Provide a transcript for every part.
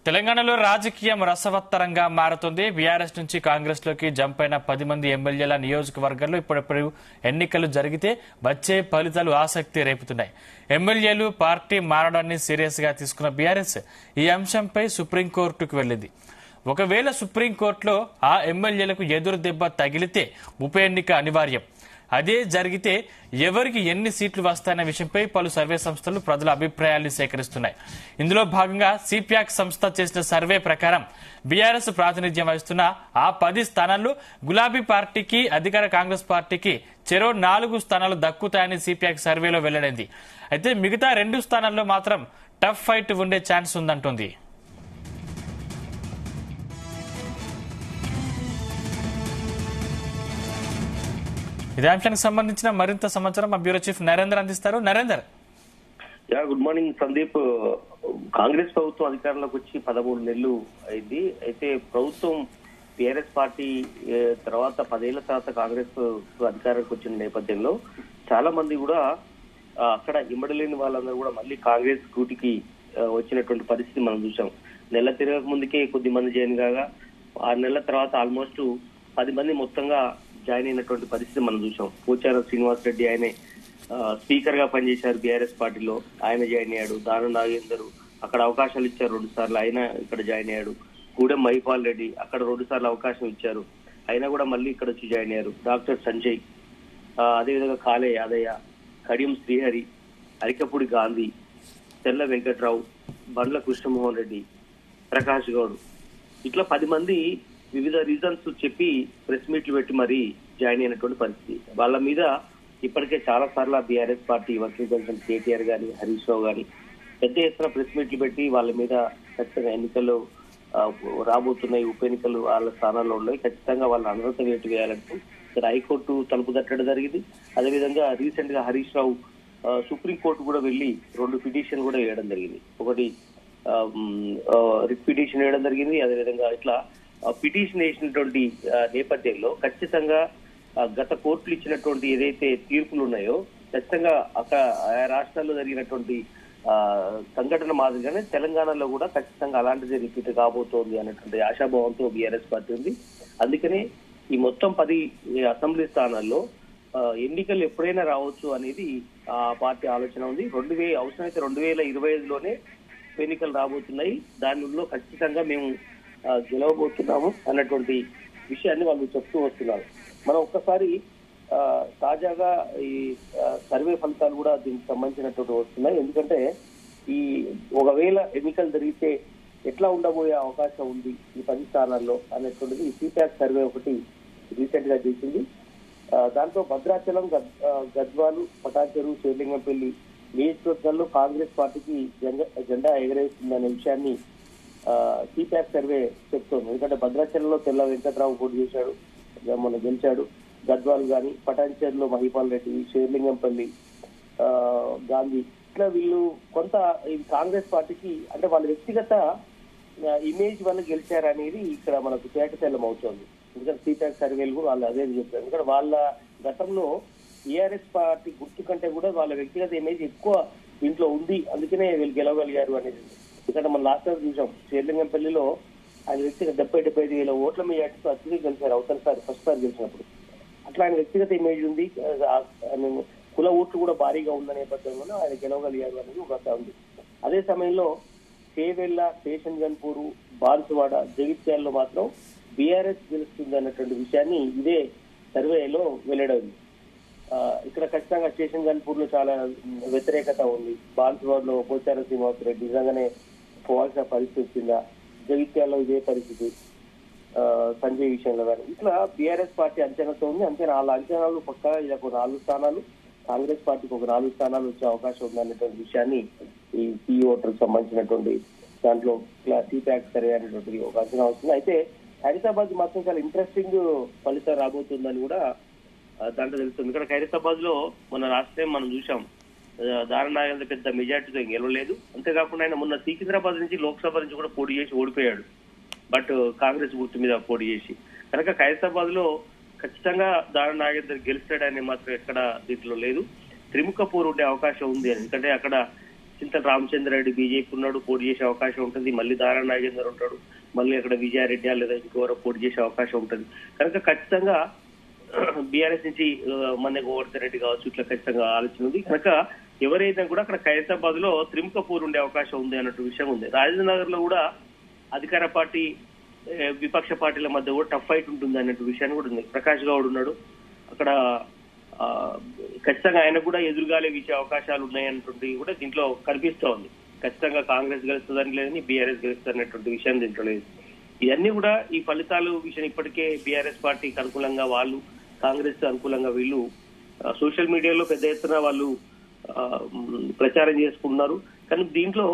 తెలంగాణలో రాజకీయం రసవత్తరంగా మారుతుంది. బీఆర్ఎస్ నుంచి కాంగ్రెస్ లోకి జంప్ అయిన 10 మంది ఎమ్మెల్యేల నియోజకవర్గాల్లో ఇప్పుడప్పుడు ఎన్నికలు జరిగితే వచ్చే ఫలితాలు ఆసక్తి రేపుతున్నాయి. ఎమ్మెల్యేలు పార్టీ మారడాన్ని సీరియస్ గా తీసుకున్న బీఆర్ఎస్ ఈ అంశంపై సుప్రీంకోర్టుకు వెళ్లింది. ఒకవేళ సుప్రీంకోర్టులో ఆ ఎమ్మెల్యేలకు ఎదురు దెబ్బ తగిలితే ఉప ఎన్నిక అనివార్యం. అదే జరిగితే ఎవరికి ఎన్ని సీట్లు వస్తాయన్న విషయంపై పలు సర్వే సంస్థలు ప్రజల అభిప్రాయాన్ని సేకరిస్తున్నాయి. ఇందులో భాగంగా సిప్యాక్ సంస్థ చేసిన సర్వే ప్రకారం బీఆర్ఎస్ ప్రాతినిధ్యం వహిస్తున్న ఆ 10 స్థానాల్లో గులాబీ పార్టీకి, అధికార కాంగ్రెస్ పార్టీకి చెరో 4 స్థానాలు దక్కుతాయని సిప్యాక్ సర్వేలో వెల్లడైంది. అయితే మిగతా 2 స్థానాల్లో మాత్రం టఫ్ ఫైట్ ఉండే ఛాన్స్ ఉందంటోంది. ఇదే అంశానికి సంబంధించిన మరింత సమాచారం మా బ్యూరో చీఫ్ నరేందర్ అందిస్తారు. Narender, good morning Sandeep. కాంగ్రెస్ ప్రభుత్వం అధికారంలోకి వచ్చి 13 నెలలు అయింది. అయితే ప్రభుత్వం టీఆర్ఎస్ పార్టీ తర్వాత 10 ఏళ్ల తర్వాత కాంగ్రెస్ అధికారానికి వచ్చిన నేపథ్యంలో చాలా మంది కూడా అక్కడ ఇమ్మడలేని వాళ్ళందరూ కూడా మళ్ళీ కాంగ్రెస్ గూటికి వచ్చినటువంటి పరిస్థితి మనం చూసాం. నెల తిరగక ముందుకే కొద్ది మంది జాయిన్ కాగా 6 నెలల తర్వాత ఆల్మోస్ట్ 10 మంది మొత్తంగా జాయిన్ అయినటువంటి పరిస్థితి మనం చూసాం. పోచారం శ్రీనివాస్ రెడ్డి ఆయనే స్పీకర్ గా పనిచేశారు బీఆర్ఎస్ పార్టీలో, ఆయన జాయిన్ అయ్యాడు. దానం నాగేందర్ అక్కడ అవకాశాలు ఇచ్చారు 2 సార్లు, ఆయన ఇక్కడ జాయిన్ అయ్యాడు. గూడెం మహిపాల్ రెడ్డి అక్కడ 2 సార్లు అవకాశం ఇచ్చారు, అయినా కూడా మళ్ళీ ఇక్కడ వచ్చి జాయిన్ అయ్యారు. డాక్టర్ సంజయ్, అదేవిధంగా కాలే యాదయ్య, కడియం శ్రీహరి, అరికపూడి గాంధీ, తెల్ల వెంకట్రావు, బండ్ల కృష్ణమోహన్ రెడ్డి, ప్రకాష్ గౌడ్, ఇట్లా 10 మంది వివిధ రీజన్స్ చెప్పి ప్రెస్ మీట్లు పెట్టి మరీ జాయిన్ అయినటువంటి పరిస్థితి. వాళ్ళ మీద ఇప్పటికే చాలా సార్లు BRS party working president KTR గాని, హరీష్ రావు గాని పెద్ద ఎత్తున ప్రెస్ మీట్లు పెట్టి వాళ్ళ మీద ఖచ్చితంగా ఎన్నికల్లో రాబోతున్నాయి, ఉప ఎన్నికలు వాళ్ళ స్థానాల్లో ఉన్నాయి, ఖచ్చితంగా వాళ్ళని అనర్హత వేటు వేయాలంటూ హైకోర్టు తలుపు తట్టడం జరిగింది. అదేవిధంగా రీసెంట్ గా హరీష్ రావు సుప్రీంకోర్టు కూడా వెళ్లి 2 పిటిషన్ కూడా వేయడం జరిగింది. ఒకటి రిట్ పిటిషన్ వేయడం జరిగింది. అదేవిధంగా ఇట్లా పిటిషన్ వేసినటువంటి నేపథ్యంలో ఖచ్చితంగా గత కోర్టులు ఇచ్చినటువంటి ఏదైతే తీర్పులు ఉన్నాయో ఖచ్చితంగా అక్కడ ఆయా రాష్ట్రాల్లో జరిగినటువంటి సంఘటన మాదిరిగానే తెలంగాణలో కూడా ఖచ్చితంగా అలాంటిది రిపీట్ కాబోతోంది అనేటువంటి ఆశాభావంతో బీఆర్ఎస్ పార్టీ ఉంది. అందుకనే ఈ మొత్తం 10 అసెంబ్లీ స్థానాల్లో ఎన్నికలు ఎప్పుడైనా రావచ్చు అనేది ఆ పార్టీ ఆలోచన ఉంది. అవసరమైతే 2025లోనే ఎన్నికలు రాబోతున్నాయి, దానిలో ఖచ్చితంగా మేము గెలవబోతున్నాము అన్నటువంటి విషయాన్ని వాళ్ళు చెప్తూ వస్తున్నారు. మనం ఒక్కసారి తాజాగా ఈ సర్వే ఫలితాలు కూడా దీనికి సంబంధించినటువంటి వస్తున్నాయి. ఎందుకంటే ఈ ఒకవేళ ఎన్నికలు జరిగితే ఎట్లా ఉండబోయే అవకాశం ఉంది ఈ 10 స్థానాల్లో అనేటువంటిది సిప్యాక్ సర్వే ఒకటి రీసెంట్ గా చేసింది. దాంట్లో భద్రాచలం, గద్వాలు, పటాన్చెరు, శేర్లింగంపల్లి నియోజకవర్గాల్లో కాంగ్రెస్ పార్టీకి జెండా ఎగరేస్తుందనే విషయాన్ని సిప్యాక్ సర్వే చెప్తోంది. ఎందుకంటే భద్రాచలంలో తెల్ల వెంకట్రావు పోటీ చేశాడు, మొన్న గెలిచాడు. గద్వాల్ గాని, పటాన్చెరులో మహిపాల్ రెడ్డి, శేర్లింగంపల్లి గాంధీ, ఇట్లా వీళ్ళు కొంత కాంగ్రెస్ పార్టీకి అంటే వాళ్ళ వ్యక్తిగత ఇమేజ్ వల్ల గెలిచారనేది ఇక్కడ మనకు తేటతెల్లం అవుతోంది. ఎందుకంటే సిప్యాక్ సర్వేలు కూడా వాళ్ళు అదే చెప్తారు. ఎందుకంటే వాళ్ళ గతంలో టీఆర్ఎస్ పార్టీ గుర్తు కంటే కూడా వాళ్ళ వ్యక్తిగత ఇమేజ్ ఎక్కువ దీంట్లో ఉంది, అందుకనే వీళ్ళు గెలవగలిగారు అనేది. ఎందుకంటే మనం లాస్ట్ టైం చూసాం శేర్లింగంపల్లిలో ఆయన వ్యక్తిగత 75,000 ఓట్ల మెజార్టీతో అత్యధిక గెలిచారు అవతలసారి ఫస్ట్ సారి గెలిచినప్పుడు. అట్లా ఆయన వ్యక్తిగత ఇమేజ్ ఉంది, కుల ఓట్లు కూడా భారీగా ఉన్న నేపథ్యంలో ఆయన గెలవగలిగారు అనేది ఒక ఉంది. అదే సమయంలో చేవెళ్ల, స్టేషన్ గన్పూర్, బాన్సువాడ, జగిత్యాలలో మాత్రం బీఆర్ఎస్ గెలుస్తుంది అన్నటువంటి విషయాన్ని ఇదే సర్వేలో వెల్లడైంది. ఇక్కడ ఖచ్చితంగా స్టేషన్ గన్పూర్ లో చాలా వ్యతిరేకత ఉంది. బాన్సువాడలో పోచారం శ్రీనివాస్ రెడ్డి నిజంగానే పోవాల్సిన పరిస్థితి వచ్చిందా, జగిత్యాలలో ఇదే పరిస్థితి సంజయ్ విషయంలో కానీ ఇట్లా బీఆర్ఎస్ పార్టీ అంచనాతో ఉంది. అంచనా వాళ్ళ అంచనాలు పక్కా ఇదొక 4 స్థానాలు, కాంగ్రెస్ పార్టీకి ఒక 4 స్థానాలు వచ్చే అవకాశం ఉందనేటువంటి విషయాన్ని ఈ పీ ఓటర్కి సంబంధించినటువంటి దాంట్లో సిప్యాక్ సర్వే అనేటువంటి ఒక అంచనా వస్తుంది. అయితే హైదరాబాద్ మాత్రం చాలా ఇంట్రెస్టింగ్ ఫలితం రాబోతుందని కూడా దాంట్లో తెలుస్తుంది. ఇక్కడ ఖైరతాబాద్ లో మన లాస్ట్ టైం మనం చూసాం దానం నాగేంద్ర పెద్ద మెజార్టీతో గెలవలేదు. అంతేకాకుండా ఆయన మొన్న సికింద్రాబాద్ నుంచి లోక్సభ నుంచి కూడా పోటీ చేసి ఓడిపోయాడు, బట్ కాంగ్రెస్ గుర్తు మీద పోటీ చేసి. కనుక ఖైరతాబాద్ లో ఖచ్చితంగా దానం నాగేందర్ గెలుస్తాడని మాత్రం ఎక్కడ దీంట్లో లేదు. త్రిముఖ పోరు ఉండే అవకాశం ఉంది. ఎందుకంటే అక్కడ చింతల రామచంద్రారెడ్డి బీజేపీ ఉన్నాడు, పోటీ చేసే అవకాశం ఉంటుంది. మళ్ళీ దారా నాగేందర్ ఉంటాడు, మళ్ళీ అక్కడ విజయారెడ్డి లేదా ఇంకెవరో పోటీ చేసే అవకాశం ఉంటుంది. కనుక ఖచ్చితంగా బీఆర్ఎస్ నుంచి మన గోవర్ధన్ రెడ్డి కావచ్చు, ఇట్లా ఖచ్చితంగా ఆలోచన ఉంది. కనుక ఎవరైనా కూడా అక్కడ ఖైరతాబాద్ లో త్రిముఖపూర్ ఉండే అవకాశం ఉంది అన్నట్టు విషయం ఉంది. రాజేంద్ర నగర్ లో కూడా అధికార పార్టీ విపక్ష పార్టీల మధ్య కూడా టఫ్ ఫైట్ ఉంటుంది అన్నట్టు విషయాన్ని కూడా ఉంది. ప్రకాష్ గౌడ్ ఉన్నాడు అక్కడ, ఖచ్చితంగా ఆయన కూడా ఎదురుగాలే వీచే అవకాశాలు ఉన్నాయన్నటువంటి కూడా దీంట్లో కనిపిస్తూ ఉంది. ఖచ్చితంగా కాంగ్రెస్ గెలుస్తుందని లేదని బీఆర్ఎస్ గెలుస్తుంది అన్నటువంటి విషయం దీంట్లో లేదు. ఇవన్నీ కూడా ఈ ఫలితాలు విషయం ఇప్పటికే బీఆర్ఎస్ పార్టీకి అనుకూలంగా వాళ్ళు, కాంగ్రెస్ అనుకూలంగా వీళ్ళు సోషల్ మీడియాలో పెద్ద ఎత్తున వాళ్ళు ప్రచారం చేసుకుంటున్నారు. కానీ దీంట్లో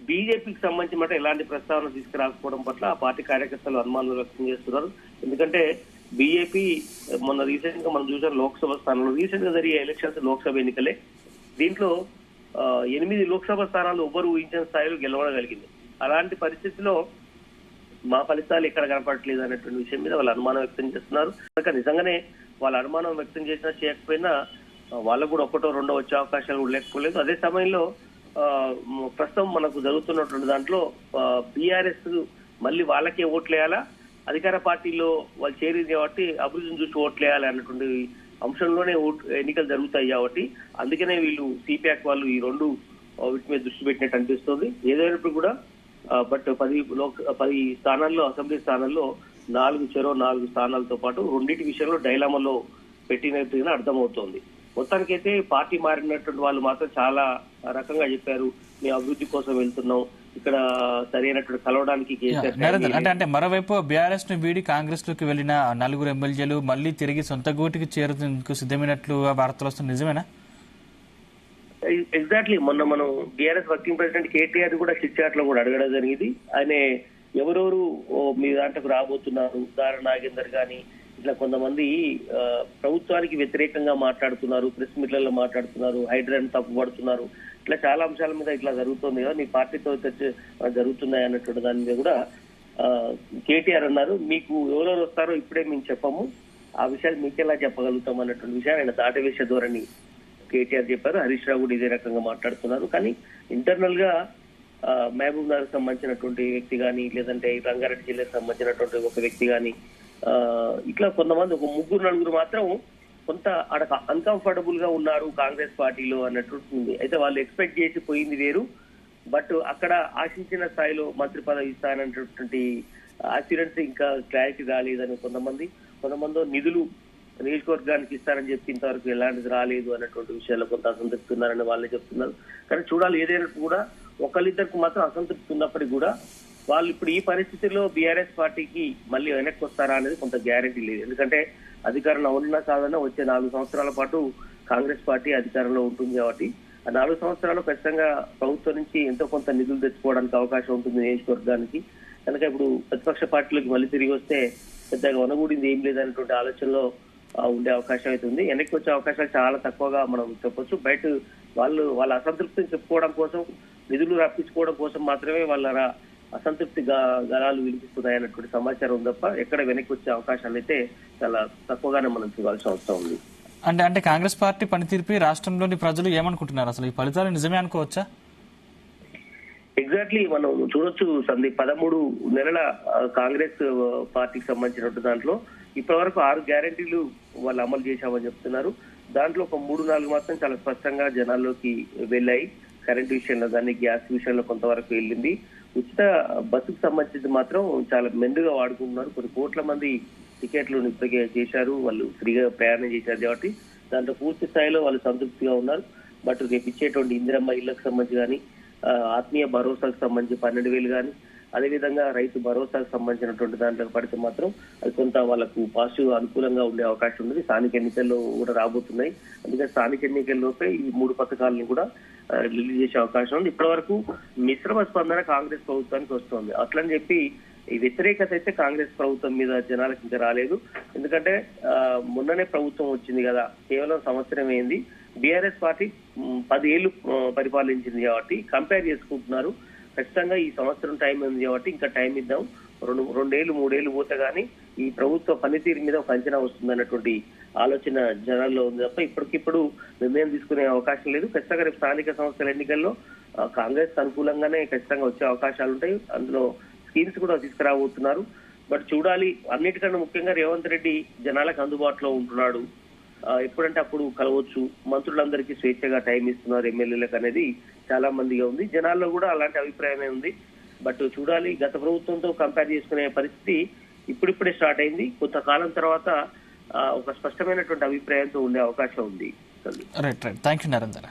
బీజేపీకి సంబంధించి మాట ఎలాంటి ప్రస్తావన తీసుకురాకపోవడం పట్ల ఆ పార్టీ కార్యకర్తలు అనుమానాలు వ్యక్తం చేస్తున్నారు. ఎందుకంటే బీజేపీ మొన్న రీసెంట్ గా మనం చూసాం లోక్సభ స్థానంలో రీసెంట్ గా జరిగే ఎలక్షన్స్ లోక్సభ ఎన్నికలే, దీంట్లో 8 లోక్సభ స్థానాలు ఎవ్వరు ఊహించిన స్థాయిలో గెలవగలిగింది. అలాంటి పరిస్థితిలో మా ఫలితాలు ఎక్కడ కనపడట్లేదు అనేటువంటి విషయం మీద వాళ్ళు అనుమానం వ్యక్తం చేస్తున్నారు. కనుక నిజంగానే వాళ్ళ అనుమానం వ్యక్తం చేసినా చేయకపోయినా వాళ్ళకు కూడా ఒకటో రెండో వచ్చే అవకాశాలు కూడా లేకపోలేదు. అదే సమయంలో ప్రస్తుతం మనకు జరుగుతున్నటువంటి దాంట్లో బీఆర్ఎస్ మళ్ళీ వాళ్ళకే ఓట్లేయాలా, అధికార పార్టీలో వాళ్ళు చేరింది కాబట్టి అభివృద్ధిని చూసి ఓట్లేయాలి అన్నటువంటి అంశంలోనే ఎన్నికలు జరుగుతాయి కాబట్టి అందుకనే వీళ్ళు సిపిఐ వాళ్ళు ఈ రెండు వీటి మీద దృష్టి పెట్టినట్టు అనిపిస్తుంది. ఏదైనప్పుడు కూడా బట్ 10 స్థానాల్లో అసెంబ్లీ స్థానాల్లో 4 స్థానాలతో పాటు రెండింటి విషయంలో డైలామాలో పెట్టినట్టుగా అర్థమవుతోంది. మొత్తానికైతే పార్టీ మారినటువంటి వాళ్ళు మాత్రం చాలా రకంగా చెప్పారు, మేము అభివృద్ధి కోసం వెళ్తున్నాం, ఇక్కడ సరైనటువంటి కలవడానికి అంటే మరోవైపు బీఆర్ఎస్ ను వీడి కాంగ్రెస్ లోకి వెళ్లిన 4 ఎమ్మెల్యేలు మళ్ళీ తిరిగి సొంత గూటికి చేరేందుకు సిద్ధమైనట్లు వార్తలు వస్తుంది, నిజమేనా? ఎగ్జాక్ట్లీ మొన్న మనం బీఆర్ఎస్ వర్కింగ్ ప్రెసిడెంట్ కేటీఆర్ కూడా చిట్చాట్ లో కూడా అడగడం జరిగింది. ఆయన ఎవరెవరు మీ దాంట్లోకి రాబోతున్నారు, దారా నాగేందర్ గాని ఇట్లా కొంతమంది ప్రభుత్వానికి వ్యతిరేకంగా మాట్లాడుతున్నారు, ప్రెస్ మీట్లలో మాట్లాడుతున్నారు, హైడ్రాని తప్పుపడుతున్నారు, ఇట్లా చాలా అంశాల మీద ఇట్లా జరుగుతుంది కదా, మీ పార్టీతో జరుగుతున్నాయి అన్నటువంటి దాని మీద కూడా కేటీఆర్ అన్నారు, మీకు ఎవరెవరు వస్తారో ఇప్పుడే మేము చెప్పము, ఆ విషయాలు మీకెలా చెప్పగలుగుతాం అన్నటువంటి విషయాన్ని ఆయన దాటవేసే ధోరణి కేటీఆర్ చెప్పారు. హరీష్ రావు కూడా ఇదే రకంగా మాట్లాడుతున్నారు. కానీ ఇంటర్నల్ గా మహబూబ్ నగర్ సంబంధించినటువంటి వ్యక్తి గాని, లేదంటే రంగారెడ్డి జిల్లాకు సంబంధించినటువంటి ఒక వ్యక్తి గాని, ఇట్లా కొంతమంది ఒక 3-4 మాత్రం కొంత అక్కడ అన్కంఫర్టబుల్ గా ఉన్నారు కాంగ్రెస్ పార్టీలో అన్నట్టుంది. అయితే వాళ్ళు ఎక్స్పెక్ట్ చేసి పోయింది వేరు, బట్ అక్కడ ఆశించిన స్థాయిలో మంత్రి పదవి ఇస్తానన్నటువంటి ఆస్పిరెంట్స్ ఇంకా క్లారిటీ రాలేదని కొంతమంది నిధులు నియోజకవర్గానికి ఇస్తారని చెప్పి ఇంతవరకు ఎలాంటిది రాలేదు అన్నటువంటి విషయాల్లో కొంత అసంతృప్తి ఉన్నారని వాళ్ళే చెప్తున్నారు. కానీ చూడాలి, ఏదైనా కూడా ఒకళ్ళిద్దరికి మాత్రం అసంతృప్తి ఉన్నప్పటికీ కూడా వాళ్ళు ఇప్పుడు ఈ పరిస్థితుల్లో బీఆర్ఎస్ పార్టీకి మళ్ళీ వెనక్కి వస్తారా అనేది కొంత గ్యారెంటీ లేదు. ఎందుకంటే అధికారంలో ఉన్నా కాదన్నా వచ్చే 4 సంవత్సరాల పాటు కాంగ్రెస్ పార్టీ అధికారంలో ఉంటుంది కాబట్టి ఆ 4 సంవత్సరాలు ఖచ్చితంగా ప్రభుత్వం నుంచి ఎంతో కొంత నిధులు తెచ్చుకోవడానికి అవకాశం ఉంటుంది నియోజకవర్గానికి. కనుక ఇప్పుడు ప్రతిపక్ష పార్టీలకు మళ్ళీ తిరిగి వస్తే పెద్దగా వనగూడింది ఏం లేదనేటువంటి ఆలోచనలో ఉండే అవకాశం అయితే ఉంది. వెనక్కి వచ్చే అవకాశాలు చాలా తక్కువగా మనం చెప్పొచ్చు. బయట వాళ్ళ అసంతృప్తిని చెప్పుకోవడం కోసం, నిధులు రప్పించుకోవడం కోసం మాత్రమే వాళ్ళ అసంతృప్తి గలాలు వినిపిస్తున్నాయి అన్నటువంటి సమాచారం ఉంది తప్ప ఎక్కడ వెనక్కి వచ్చే అవకాశాలు అయితే చాలా తక్కువగానే మనం చూడాల్సిన అవసరం ఉంది. అంటే కాంగ్రెస్ పార్టీ పనితీరుపై రాష్ట్రంలోని ప్రజలు ఏమనుకుంటున్నారు, అసలు ఈ ఫలితాలు నిజమే అనుకోవచ్చా? ఎగ్జాక్ట్లీ మనం చూడొచ్చు సందీప్, 13 నెలల కాంగ్రెస్ పార్టీకి సంబంధించినట్టు దాంట్లో ఇప్పటి వరకు 6 గ్యారెంటీలు వాళ్ళు అమలు చేశామని చెప్తున్నారు. దాంట్లో ఒక 3-4 మాత్రం చాలా స్పష్టంగా జనాల్లోకి వెళ్ళాయి. కరెంటు విషయంలో కానీ, గ్యాస్ విషయంలో కొంతవరకు వెళ్ళింది. ఉచిత బస్సుకు సంబంధించి మాత్రం చాలా మెండుగా వాడుకుంటున్నారు. కొన్ని కోట్ల మంది టికెట్లు ఇప్పటికే చేశారు, వాళ్ళు ఫ్రీగా ప్రయాణం చేశారు కాబట్టి దాంట్లో పూర్తి స్థాయిలో వాళ్ళు సంతృప్తిగా ఉన్నారు. బట్ రేపు ఇచ్చేటువంటి ఇందిరమ్మ ఇళ్లకు సంబంధించి కానీ, ఆత్మీయ భరోసాకు సంబంధించి 12,000 కానీ, అదేవిధంగా రైతు భరోసాకు సంబంధించినటువంటి దాంట్లో పడితే మాత్రం అది కొంత వాళ్ళకు పాజిటివ్ అనుకూలంగా ఉండే అవకాశం ఉంది. స్థానిక ఎన్నికల్లో కూడా రాబోతున్నాయి. అందుకని స్థానిక ఎన్నికల్లోపే ఈ 3 పథకాలను కూడా రిలీజ్ చేసే అవకాశం ఉంది. ఇప్పటి వరకు మిశ్రమ స్పందన కాంగ్రెస్ ప్రభుత్వానికి వస్తోంది. అట్లని చెప్పి ఈ వ్యతిరేకత అయితే కాంగ్రెస్ ప్రభుత్వం మీద జనాలకు ఇంకా రాలేదు. ఎందుకంటే మొన్ననే ప్రభుత్వం వచ్చింది కదా, కేవలం సంవత్సరం అయింది. బీఆర్ఎస్ పార్టీ 10 ఏళ్లు పరిపాలించింది కాబట్టి కంపేర్ చేసుకుంటున్నారు. ఖచ్చితంగా ఈ సంవత్సరం టైం ఉంది కాబట్టి ఇంకా టైం ఇద్దాం, 2 ఏళ్ళు 3 ఏళ్ళు పోతే గానీ ఈ ప్రభుత్వ పనితీరు మీద ఒక అంచనా వస్తుంది అన్నటువంటి ఆలోచన జనాల్లో ఉంది తప్ప ఇప్పటికిప్పుడు నిర్ణయం తీసుకునే అవకాశం లేదు. ఖచ్చితంగా రేపు స్థానిక సంస్థల ఎన్నికల్లో కాంగ్రెస్ అనుకూలంగానే ఖచ్చితంగా వచ్చే అవకాశాలు ఉంటాయి. అందులో స్కీమ్స్ కూడా తీసుకురాబోతున్నారు. బట్ చూడాలి. అన్నిటికన్నా ముఖ్యంగా రేవంత్ రెడ్డి జనాలకు అందుబాటులో ఉంటున్నాడు. ఎప్పుడంటే అప్పుడు కలవచ్చు. మంత్రులందరికీ స్వేచ్ఛగా టైం ఇస్తున్నారు ఎమ్మెల్యేలకు అనేది చాలా మందిగా ఉంది. జనాల్లో కూడా అలాంటి అభిప్రాయమే ఉంది. బట్ చూడాలి. గత ప్రభుత్వంతో కంపేర్ చేసుకునే పరిస్థితి ఇప్పుడిప్పుడే స్టార్ట్ అయింది. కొంతకాలం తర్వాత ఒక స్పష్టమైనటువంటి అభిప్రాయంతో ఉండే అవకాశం ఉంది. Right thank you Narender.